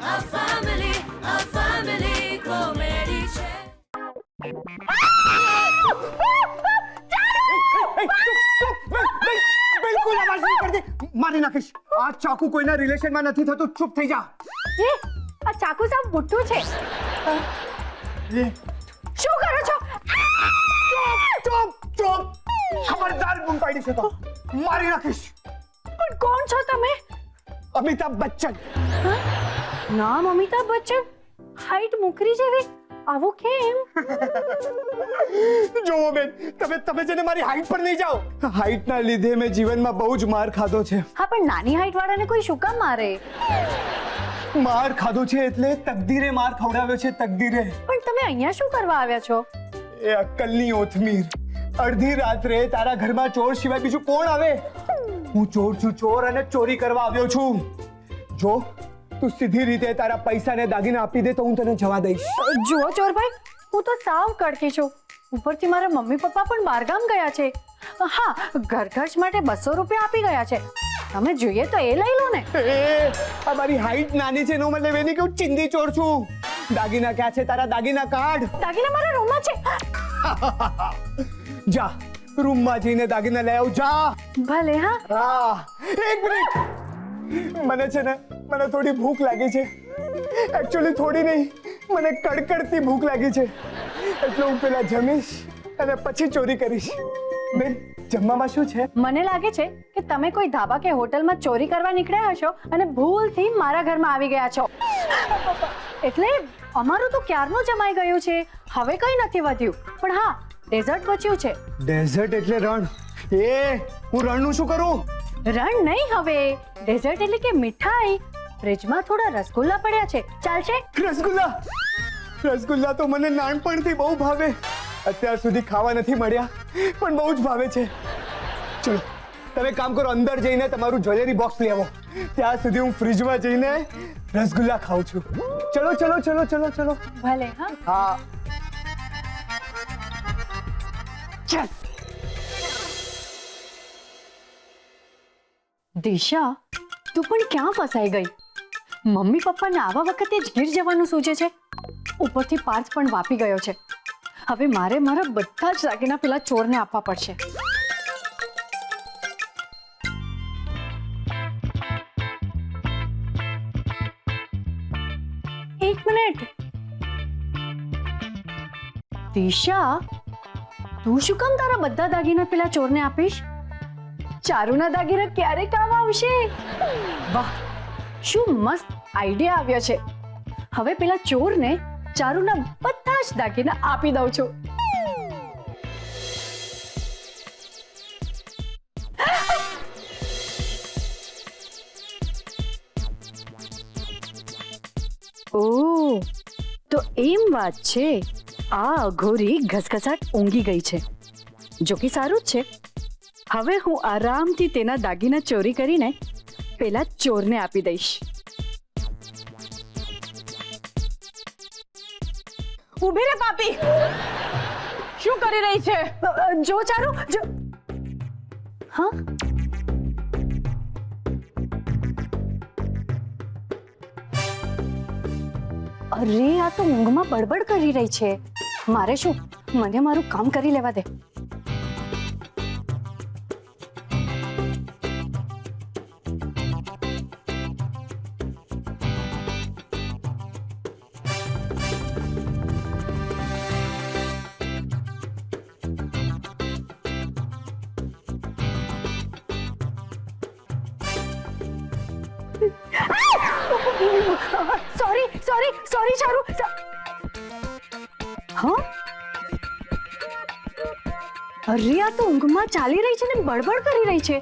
A family comedy છે. બિલકુલ અવાજ નહીં કરતી, મારી નાખીશ. આ ચાકુ કોઈના રિલેશનમાં નથી થતું, ચૂપ થઈ જા. આ ચાકુ સાવ મોટું છે. શું કરો છો? ચૂપ ચૂપ, ખબરદાર બૂમ પાડી છે તો મારી નાખીશ. પણ કોણ છો તમે? અમિતાભ બચ્ચન. નામ અમિતાભ બચ્ચન, હાઈટ મુકરી જેવી, આવું કેમ? જોવો બેન, તમે જેને મારી હાઈટ પર નહીં જાઓ. હાઈટના લીધે મેં જીવનમાં બહુ જ માર ખાધો છે. હા, પણ નાની હાઈટ વાળાને કોઈ શું કામ મારે? માર ખાધો છે એટલે તકદીરે માર ખવડાવ્યો છે, તકદીરે. પણ તમે અહીંયા શું કરવા આવ્યા છો? એ અક્કલની ઓથમીર, અડધી રાત્રે તારા ઘરમાં ચોર સિવાય બીજું કોણ આવે? હું ચોર છું, ચોર, અને ચોરી કરવા આવ્યો છું. જો તું સીધી રીતે તારા પૈસાને દાગીના આપી દે તો હું તને જવા દઈશ. જુઓ ચોરભાઈ, હું તો સાવ કડકી છું. ઉપરથી મારા મમ્મી પપ્પા પણ બહારગામ ગયા છે. હા, ઘર ખર્ચ માટે 200 રૂપિયા આપી ગયા છે. તમે જોઈએ તો એ લઈ લો ને. આ મારી હાઈટ નાની છે, નો મતલબ એની કે હું ચિંદી ચોર છું. દાગીના ક્યાં છે? તારા દાગીના કાઢ. દાગીના મારા રૂમમાં છે. જા, રૂમમાં જઈને દાગીના લઈ આવ, જા. ભલે. હા, એક મિનિટ. મને છે ને, મને થોડી ભૂખ લાગી છે. એકચ્યુઅલી થોડી નહીં, મને કડકડતી ભૂખ લાગી છે. એટલે હું પેલા જમીશ અને પછી ચોરી કરીશ. બેન, જમવામાં શું છે? મને લાગે છે કે તમે કોઈ ધાબા કે હોટલમાં ચોરી કરવા નીકળ્યા હશો અને ભૂલથી મારા ઘરમાં આવી ગયા છો. એટલે અમારું તો ક્યારનું જમાઈ ગયું છે, હવે કંઈ નથી વધ્યું. પણ હા, ડેઝર્ટ બચ્યું છે. ડેઝર્ટ એટલે રણ? હું રણનું શું કરું? રણ નહીં, હવે ડેઝર્ટ એટલે કે મીઠાઈ. ફ્રિજમાં થોડા રસગુલ્લા પડ્યા છે, ચાલશે? રસગુલ્લા તો મને નાનપણથી બહુ ભાવે. અત્યાર સુધી ખાવા નથી મળ્યા, પણ બહુ જ ભાવે છે. ચલો, તમે કામ કરો, અંદર જઈને તમારું જ્વેલરી બોક્સ લઈ આવો. ત્યાં સુધી હું ફ્રિજમાં જઈને રસગુલ્લા ખાઉં છું. ચલો ચલો ચલો ચલો ચલો. ભલે. હા. દિશા, તું પણ ક્યાં ફસાઈ ગઈ? મમ્મી પપ્પાને આવા વખતે જ ગીર જવાનું સૂચે છે. ઉપરથી પાર્થ પણ વાપી ગયો છે. હવે મારે મારા બધા જ દાગીના પેલા ચોરને આપવા પડશે. એક મિનિટ. દિશા, તું શું કામ તારા બધા દાગીના પેલા ચોરને આપીશ? ચારુના દાગીના ક્યારે કામ આવશે? વાહ, શું મસ્ત આઈડિયા આવ્યો છે. હવે પેલા ચોરને ચારુના બધા જ દાગીના આપી દઉં છું. ઓહ, તો એમ વાત છે. આ અઘોરી ઘસઘસાટ ઊંઘી ગઈ છે. જો કે સારું જ છે. હવે હું આરામથી તેના દાગીના ચોરી કરીને પેલા ચોરને આપી દઈશ. ઊભી રે પાપી, શું કરી રહી છે? જો ચારુ, જો. હા, અરે આ તો ઊંઘમાં બડબડ કરી રહી છે. મારે શું, મને મારું કામ કરી લેવા દે. સોરી ચારુ. હા, અરે આ તો ઊંઘમાં ચાલી રહી છે ને બડબડ કરી રહી છે.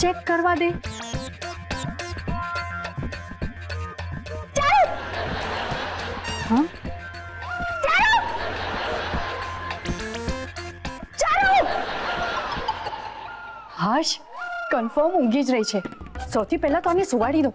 ચેક કરવા દે. હા, હાશ, કન્ફર્મ ઊંઘી જ રહી છે. સૌથી પહેલા તો આને સુવાડી દો.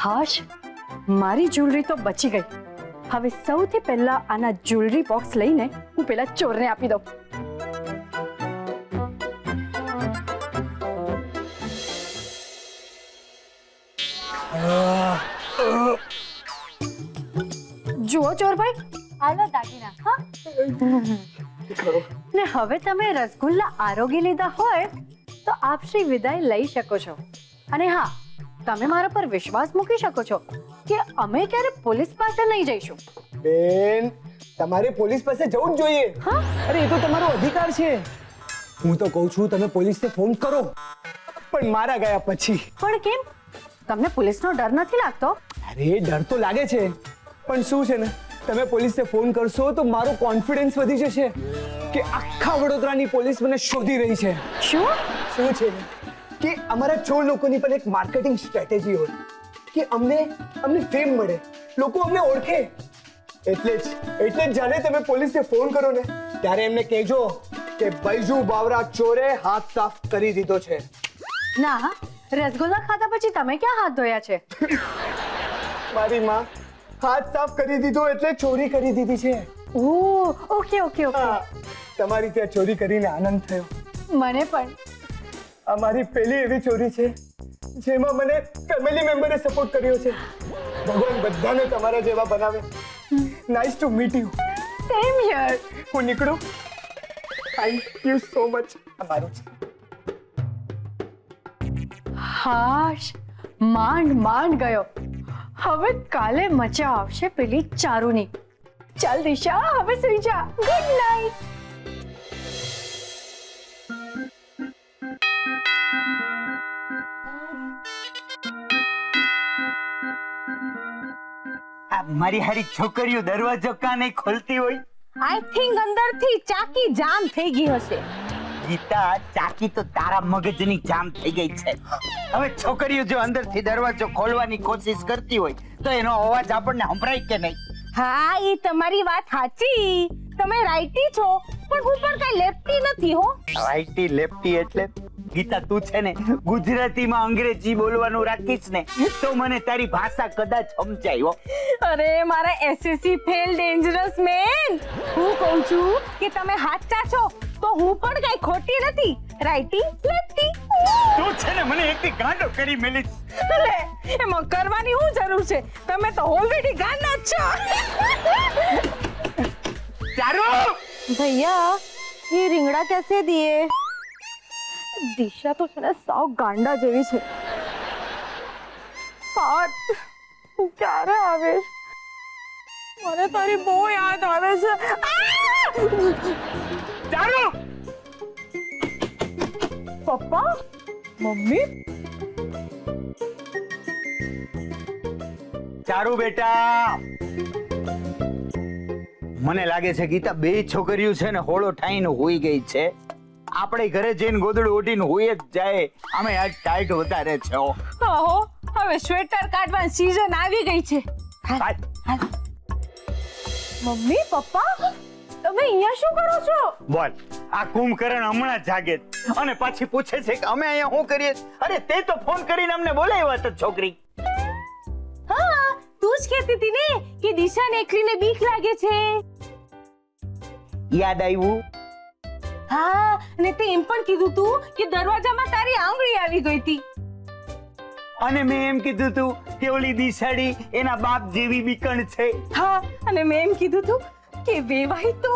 હાશ, મારી જ્વેલરી તો બચી ગઈ. હવે સૌથી પહેલા આના જ્વેલરી બોક્સ લઈને હું પેલા ચોરને આપી દઉં. જુઓ ચોરભાઈ, આલો દાગીના. હા, ને હવે તમે રસગુલ્લા આરોગી લીધા હોય તો આપ શ્રી વિદાય લઈ શકો છો. અને હા, તમે મારા પર વિશ્વાસ મૂકી શકો છો કે અમે ક્યારે પોલીસ પાસે નહીં જઈશું. બેન, તમારે પોલીસ પાસે જવું જ જોઈએ. હા, અરે એ તો તમારો અધિકાર છે. હું તો કહું છું તમે પોલીસને ફોન કરો, પણ મારા ગયા પછી. પણ કેમ? તમને પોલીસનો ડર નથી લાગતો? અરે ડર તો લાગે છે, પણ શું છે ને, તમે પોલીસને ફોન કરશો તો મારો કોન્ફિડન્સ વધી જશે કે આખા વડોદરાની પોલીસ મને શોધી રહી છે. શું છે ને કે અમારા ચોર લોકોની પણ એક માર્કેટિંગ સ્ટ્રેટેજી હોય કે અમને ફેમ મળે, લોકો અમને ઓળખે. એટલે જ જ્યારે તમે પોલીસને ફોન કરો ને ત્યારે એમને કહેજો કે બૈજુ બાવરા ચોરે હાથ સાફ કરી દીધો છે. ના, રસગુલ્લા ખાધા પછી તમે ક્યાં હાથ ધોયા છે? મારી માં હાથ સાફ કરી દીધો એટલે ચોરી કરી દીધી છે. ઓહ, ઓકે ઓકે ઓકે. હા, તમારી ત્યાં ચોરી કરીને આનંદ થયો. મને પણ. આ મારી પહેલી એવી ચોરી છે જેમાં મને ફેમિલી મેમ્બરે સપોર્ટ કર્યો છે. ભગવાન બધાને તમારા જેવા બનાવે. Nice to meet you. Same here. હું નીકળું. Thank you so much. અમારું છે. હાશ, માંડ ગયો. હવે કાલે મજા આવશે પેલી ચારુની. ચાલ દિશા, હવે સુઈ જા. Good night. મારી હારી છોકરીઓ દરવાજો કાં નહીં ખોલતી હોય? આઈ થિંક અંદરથી ચાકી જામ થઈ ગઈ હશે. ગીતા, ચાકી તો તારા મગજની જામ થઈ ગઈ છે. હવે છોકરીઓ જો અંદરથી દરવાજો ખોલવાની કોશિશ કરતી હોય તો એનો અવાજ આપણને સંભળાય કે નહીં? હા, એ તમારી વાત સાચી. તમે રાઈટી છો, પણ હું પણ કઈ લેફ્ટી નથી હો. રાઈટી લેફ્ટી એટલે? ગીતા, તું છે ને ગુજરાતીમાં અંગ્રેજી બોલવાનું રાખીશ ને તો મને તારી ભાષા કદાચ સમજાય હો. અરે મારા એસએસસી ફેલ ડેન્જરસ મેન, હું કહું છું કે તમે સાચા છો તો હું પણ કઈ ખોટી નથી. રાઈટી લેફ્ટી. તું છે ને મને એકથી ગાંડો કરી મેલીશ. લે, એમાં કરવાની શું જરૂર છે? તમે તો ઓલરેડી ગાંડા જ છો. ચારુ! भैया, ये रिंगड़ा कैसे दिए? दिशा तो છે ને સાવ ગાંડા જેવી છે. હાથ, તું ક્યારે આવીશ? મને તારી બહુ યાદ આવે છે. ચારુ! પપ્પા, મમ્મી. ચારુ બેટા, મને લાગે છે ગીતા બે છોકરીઓ છે ને હોળો ઠાઈને હોઈ ગઈ છે. આપણે ઘરે જઈને ગોદડું ઓઢીને હોઈ જ જાય. અમે આજ ટાઈટ વધારે છે. આહો, હવે સ્વેટર કાઢવાની સીઝન આવી ગઈ છે. મમ્મી, પપ્પા, તમે અહીંયા શું કરો છો? બોલ, આ કુંભકર્ણ હમણાં જાગે અને પાછી પૂછે છે કે અમે અહીંયા શું કરીએ? અરે તે તો ફોન કરીને અમને બોલાવ્યા હતા છોકરી. હા, તું જ કહેતી હતી ને કે દિશાને એકલીને બીક લાગે છે. યાદ આવ્યું? હા, અને તે એમ પણ કીધું તું કે દરવાજામાં તારી આંગળી આવી ગઈ હતી. અને મેં એમ કીધું તું કે ઓલી દિશાડી એના બાપ જેવી બીકણ છે. હા, અને મેં એમ કીધું તું કે વેવાઈ તો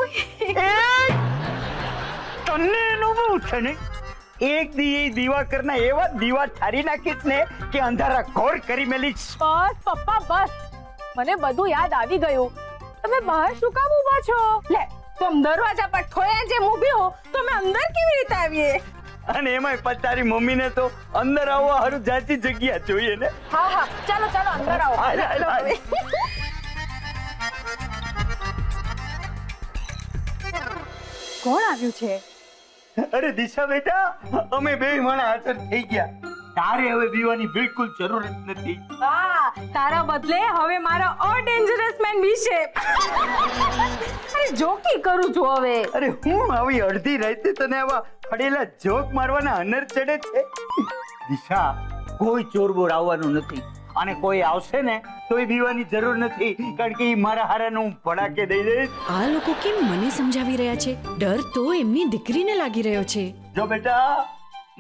તને એનું બહુ છે ને. એક દી દીવા કરના એવા દીવા ઠારી નાખીશ ને કે અંધારા ઘોર કરી મેલીશ. બસ પપ્પા, બસ. મને બધું યાદ આવી ગયું. તમે બહાર શું કામ ઊભા છો? લે, तुम दरवाजा पर ठोया जे ઊભી હો તો અમે અંદર કેવી રીતે આવીએ? અને એમાંય પણ તારી મમ્મીને તો અંદર આવવા હારું જાજી જગ્યા જોઈએ ને. હા હા, ચાલો ચાલો અંદર આવો. કોણ આવ્યું છે? અરે દિશા બેટા, અમે બે માણસ હાજર થઈ ગયા. તારે હવે બીવાની બિલકુલ જરૂર જ નથી. હા, તારા બદલે હવે મારા ઓર ડેન્જરસ મેન વિશે. અરે જોકી કરું છું હવે. અરે હું આવી અડધી રાતે તને આવા પડેલા જોક મારવાના હનર ચડે છે. દિશા, કોઈ ચોર બોર આવવાનું નથી અને કોઈ આવશે ને તોય બીવાની જરૂર નથી, કારણ કે ઈ મારા હારાનું હું ભડાકે દઈ દઈશ. આ લોકો કેમ મને સમજાવી રહ્યા છે? ડર તો એમની દીકરીને લાગી રહ્યો છે. જો બેટા,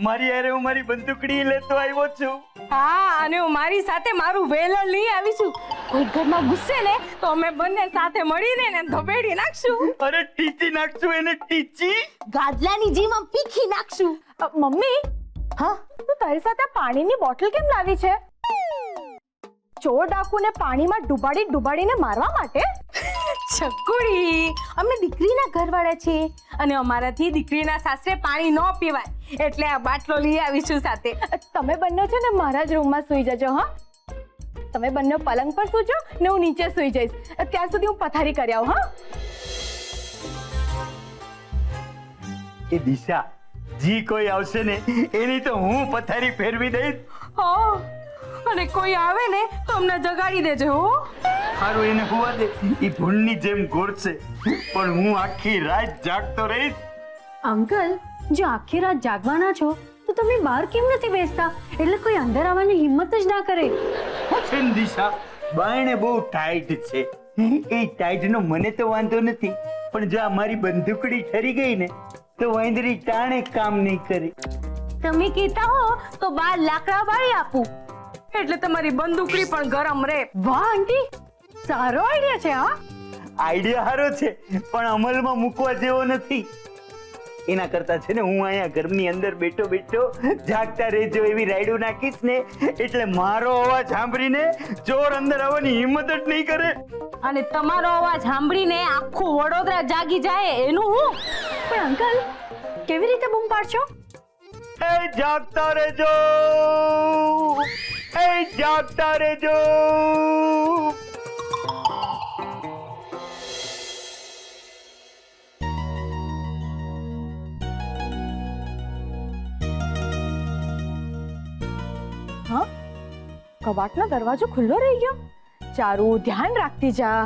મારી હારે હું મારી બંદૂકડી લેતો આવ્યો છું. હા, અને હું મારી સાથે મારું વેલણ લઈ આવી છું. કોઈ ઘરમાં ગુસ્સે ને તો અમે બંને સાથે મળીને એને ધબેડી નાખશું. અરે ટીચી નાખશું એને, ટીચી. ગાદલાની જેમ આમ પીખી નાખશું. મમ્મી, હા, તું તારી સાથે પાણીની બોટલ કેમ લાવી છે? ચોર ડાકુને પાણીમાં ડુબાડીને મારવા માટે? છકુડી, અમે દીકરીના ઘરવાળા છીએ અને અમારાથી દીકરીના સાસરે પાણી ન પીવાય, એટલે આ બાટલો લઈ આવીશું સાથે. તમે બંને છે ને મારા જ રૂમમાં સૂઈ જજો. હા, તમે બંને પલંગ પર સૂજો ને હું નીચે સૂઈ જઈશ. ત્યાં સુધી હું પથારી કરી આવું. હા, એ દિશા, જી કોઈ આવશે ને એની તો હું પથારી ફેરવી દઈશ. હા, અને કોઈ આવે ને તો અમને જગાડી દેજો. હો, હારું, એને હોવા દે, ઈ ભૂંડની જેમ ઘોડશે, પણ હું આખી રાત જાગતો રહીશ. અંકલ, જો આખી રાત જાગવાના છો તો તમે બહાર કેમ નથી બેસતા? એટલે કોઈ અંદર આવવાની હિંમત જ ના કરે. છે ને દિશા, બાયણે બહુ ટાઈટ છે. એ ટાઈટનો મને તો વાંધો નથી, પણ જો આ મારી બંદૂકડી ઠરી ગઈ ને તો વાંદરી ટાણે કામ નહીં કરે. તમે કહેતા હો તો 12 લાકડા બાળી આપું, એટલે તમારી બંદૂકડી પણ ગરમ રહે. વાહ આંટી, સારો આઈડિયા છે. હા, આઈડિયા સારો છે, પણ અમલમાં મૂકવા જેવો નથી. એના કરતા છે ને હું અહીંયા ઘરની અંદર બેઠો બેઠો જાગતા રહેજો એવી રાયડું નાખીશ ને, એટલે મારો અવાજ સાંભળીને ચોર અંદર આવવાની હિંમત જ નહીં કરે. અને તમારો અવાજ સાંભળીને આખું વડોદરા જાગી જાય એનું હું. પણ અંકલ, કેવી રીતે બૂમ પાડશો? એ જાગતા રહેજો, એ જાગતા રહેજો. હા, કબાટનો દરવાજો ખુલ્લો રહી ગયો. ચારુ, ધ્યાન રાખતી જા.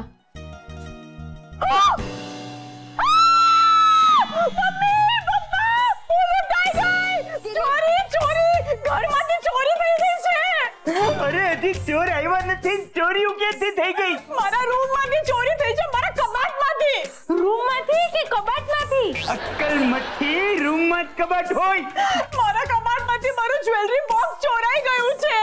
અરે હજી ચોર આવ્યા નથી, ચોરી ક્યાંથી થઈ ગઈ? મારા રૂમમાંથી ચોરી થઈ છે, મારા કબાટમાંથી. રૂમમાંથી કે કબાટમાંથી? અક્કલ મઠી, રૂમમાં જ કબાટ હોય. મારા કબાટમાંથી મારું જ્વેલરી બોક્સ ચોરાઈ ગયું છે.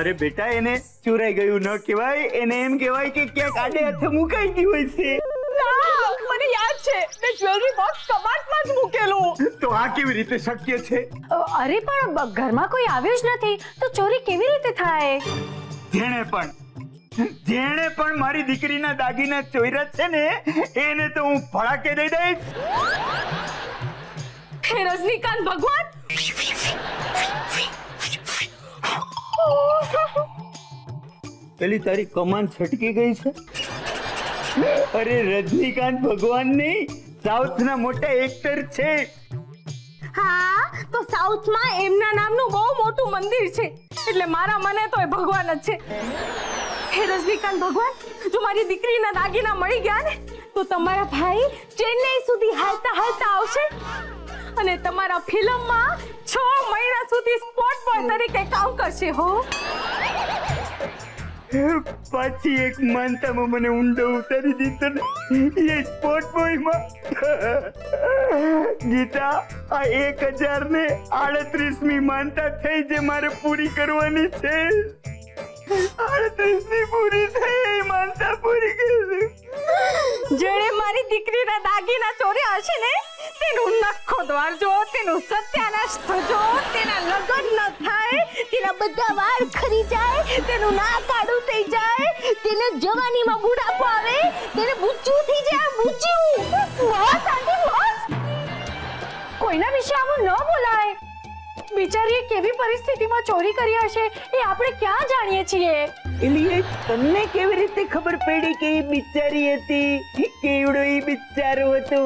અરે બેટા, એને ચોરાઈ ગયું ન કહેવાય, એને એમ કહેવાય કે ક્યાંક આડે હાથે મુકાઈ ગયું હોય છે. ના, મને યાદ છે, મેં જ્વેલરી બોક્સ કબાટમાં જ મૂકેલું. તો આ કેવી રીતે શક્ય છે? અરે પણ ઘરમાં કોઈ આવ્યું જ નથી તો ચોરી કેવી રીતે થાય? જેણે પણ મારી દીકરીના દાગીના ચોર્યા છે ને, એને તો હું ભડાકે દઈ દઈશ. હે રજનીકાંત ભગવાન, પેલી તારી કમાન છટકી ગઈ છે. અરે રજનીકાંત ભગવાન નહીં, સાઉથના મોટા એક્ટર છે. હા, તો સાઉથમાં એમના નામનું બહુ મોટું મંદિર છે, એટલે મારા મને તો એ ભગવાન જ છે. હે રજનીકાંત ભગવાન, જો મારી દીકરીના દાગીના મળી ગયા ને તો તમારા ભાઈ ચેન્નઈ સુધી હાલતા હાલતા આવશે અને તમારા ફિલ્મમાં 6 મહિના સુધી સ્પોટ બોય તરીકે કામ કરશે. હો, પાછી એક માનતામાં મને ઊંડો ઉતારી દીધો ને, એ સ્પોટ બોયમાં. ગીતા, આ 1000 ને 38મી માનતા થઈ જે મારે પૂરી કરવાની છે. 38મી પૂરી થઈ, માનતા પૂરી કરી. જેણે મારી દીકરીના દાગીના ચોર્યા હશે ને તેનું નખો દ્વારજો, તેનું સત્યાનાશ થજો, તેના લગ્ન ન થાય, તેના બધા વાળ ખરી જાય, તેનું નાક આડું થઈ જાય, તેને જવાનીમાં બુઢાપો આવે, તેને બુચ્ચું થઈ જાય. બુચ્ચું બસ આંટી, બસ. કોઈના વિશે આવું ન બોલાય. બિચારીએ કેવી પરિસ્થિતિમાં ચોરી કરી હશે એ આપણે ક્યાં જાણીએ છીએ? એલી, તમને કેવી રીતે ખબર પડી કે એ બિચારી હતી? કેવડો એ બિચારો હતો?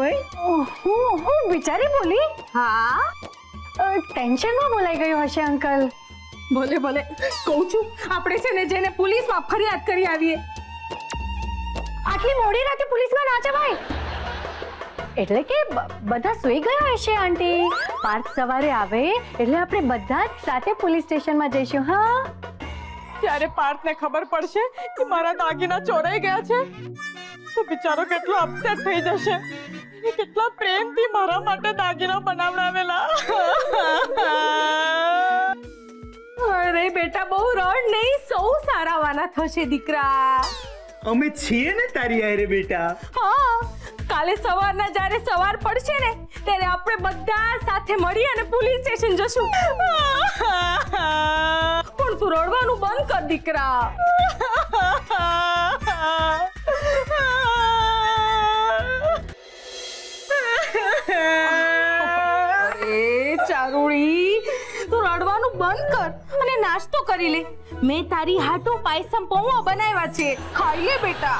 હું બિચારી બોલી? હા, ટેન્શનમાં બોલાઈ ગયો હશે અંકલ. ભલે ભલે, કહું છું, આપણે છે ને જેને પોલીસમાં ફરિયાદ કરી આવીએ. આટલી મોડી રાતે પોલીસમાં ના જવાય. એટલે કે બધા સૂઈ ગયા હશે આંટી. પાર્થ સવારે આવે એટલે આપણે બધા જ સાથે પોલીસ સ્ટેશનમાં જઈશું. હા, ત્યારે પાર્થને ખબર પડશે કે મારા દાગીના ચોરાઈ ગયા છે તો બિચારો કેટલો અપસેટ થઈ જશે. એને કેટલા પ્રેમથી મારા માટે દાગીના બનાવડાવેલા. અરે બેટા બહુ રડ નહીં, સૌ સારાવાના થશે દીકરા. અમે છીએ ને તારી હારે બેટા. હા, કાલે સવારના જ્યારે સવાર પડશે ને ત્યારે આપણે બધા સાથે મળી અને પોલીસ સ્ટેશન જશું. પણ તું રડવાનું બંધ કર દીકરા. અરે ચારુડી, તું રડવાનું બંધ કર અને નાસ્તો કરી લે. મેં તારી હાટુ પાયસમ પૌવા બનાવ્યા છે, ખાઈએ બેટા.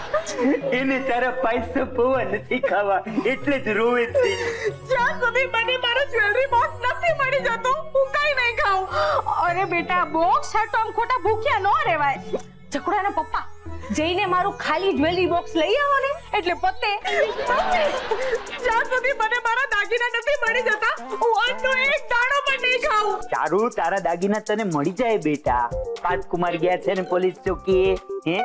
એને તારા પૈસા પૌવા નથી ખાવા એટલે જ રોવે છે. જ્યાં સુધી મને મારો જ્વેલરી બોક્સ નથી મળી જતો હું કઈ નહીં ખાઉં. અરે બેટા, બોક્સ હાટુ આમ ખોટા ભૂખ્યા ન રહેવાય. ચકડાના પપ્પા જઈને મારું ખાલી જ્વેલરી બોક્સ લઈ આવો ને એટલે પતે. જ્યાં સુધી મને મારા દાગીના નથી મળી જતા હું આજનો એક દાણો પણ નહીં ખાઉં. ચારુ, તારા દાગીના તને મળી જાય બેટા. પાર્થકુમાર ગયા છે ને પોલીસ ચોકીએ, હે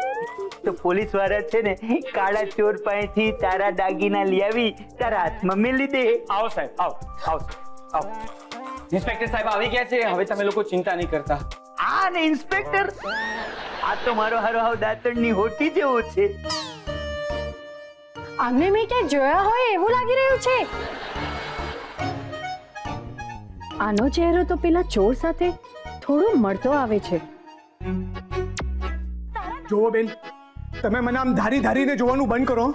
તો પોલીસ વાળા છે ને કાળા ચોર પાસેથી તારા દાગીના લઈ આવી તારા હાથમાં મેલી દે. આવો સાહેબ, આવો આવો આવો. ઇન્સ્પેક્ટર સાહેબ આવી ગયા છે, હવે તમે લોકો ચિંતા નહીં કરતા. આ ને ઇન્સ્પેક્ટર, આ તો મારો હારો હાવ દાંતણની હોટી જેવો છે. આમને મેં ક્યાંય જોયા હોય એવું લાગી રહ્યું છે. આનો ચહેરો તો પેલા ચોર સાથે થોડો મળતો આવે છે. જુઓ બેન, તમે મને આમ ધારી ધારીને જોવાનું બંધ કરો.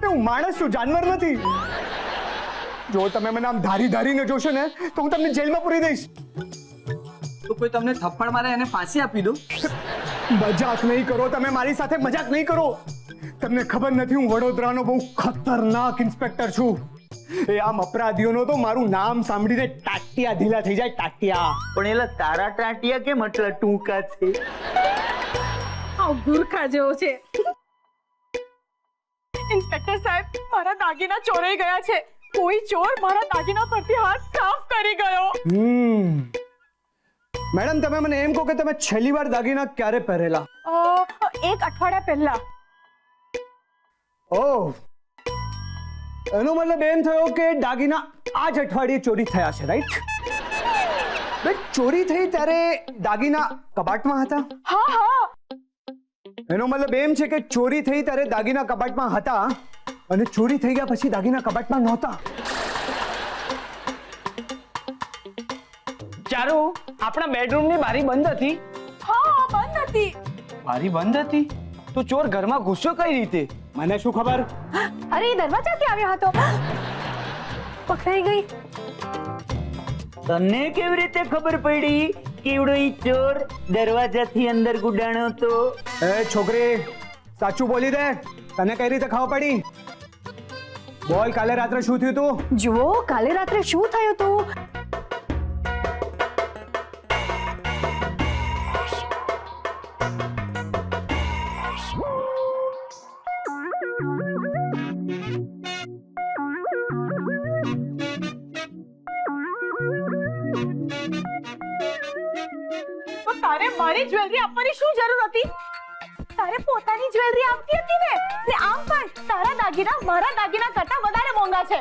હું માણસ છું, જાનવર નથી. જો તમે મને આમ ધારી ધારીને જોશો ને તો હું તમને જેલમાં પૂરી દઈશ. તો કોઈ તમને થપ્પડ મારે અને ફાંસી આપી દો. મજાક નહીં કરો, તમે મારી સાથે મજાક નહીં કરો. તમને ખબર નથી હું વડોદરાનો બહુ ખતરનાક ઇન્સ્પેક્ટર છું. એ આમ અપરાધીઓનો તો મારું નામ સાંભળીને ટાટિયા ઢીલા થઈ જાય, ટાટિયા. પણ એલા તારા ટાટિયા કેમ આટલા ટૂંકા છે? આ ગુરખા જેવો છે. ઇન્સ્પેક્ટર સાહેબ, મારા દાગીના ચોરાઈ ગયા છે. કોઈ ચોર મારા દાગીના પરથી હાથ સાફ કરી ગયો. મેડમ, તમે મને એમ કહો કે તમે છેલ્લી વાર દાગીના ક્યારે પહેરેલા? એક અઠવાડિયા પહેલા. ઓહ, એનો મતલબ એમ થયો કે દાગીના આ જ અઠવાડિયે ચોરી થયા છે, રાઈટ? બેન, ચોરી થઈ ત્યારે દાગીના કબાટમાં હતા? હા હા. એનો મતલબ એમ છે કે ચોરી થઈ ત્યારે દાગીના કબાટમાં હતા અને ચોરી થઈ ગયા પછી દાગીના કબાટમાં નહોતા. ચારુ, આપણા બેડરૂમની બારી બંધ હતી. હા, બંધ હતી. બારી બંધ હતી તો ચોર ઘરમાં ઘૂસ્યો કઈ રીતે? મને શું ખબર? અરે એ દરવાજાથી આવ્યો હતો. પકડાઈ ગઈ. તને કેવી રીતે ખબર પડી કે એવડો ઈ ચોર દરવાજાથી અંદર ગુડાણો તો? એ છોકરી, સાચું બોલી દે, તને કઈ રીતે ખબર પડી? બોલ, કાલે રાત્રે શું થયું તું? જુઓ, કાલે રાત્રે શું થયું હતું. તો તારે મારી જ્વેલરી આપવાની શું જરૂર હતી? તારે પોતાની જ્વેલરી આપવી હતી ને. આમ પણ તારા દાગીના મારા દાગીના કરતા વધારે મોંઘા છે.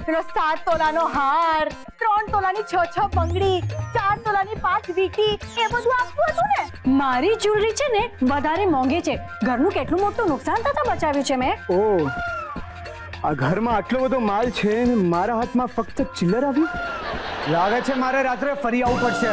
પેલો 7 તોલાનો હાર, 3 તોલાની 6 બંગડી, 4 તોલાની 5 વીટી, એ બધું આપવું હતું ને. મારી જ્વેલરી છે ને વધારે મોંઘી છે. ઘરનું કેટલું મોટું નુકસાન થતા બચાવ્યું છે મેં. ઓહ, આ ઘરમાં આટલો બધો માલ છે ને મારા હાથમાં ફક્ત ચિલ્લર આવ્યું. લાગે છે મારે રાત્રે ફરી આવવું પડશે.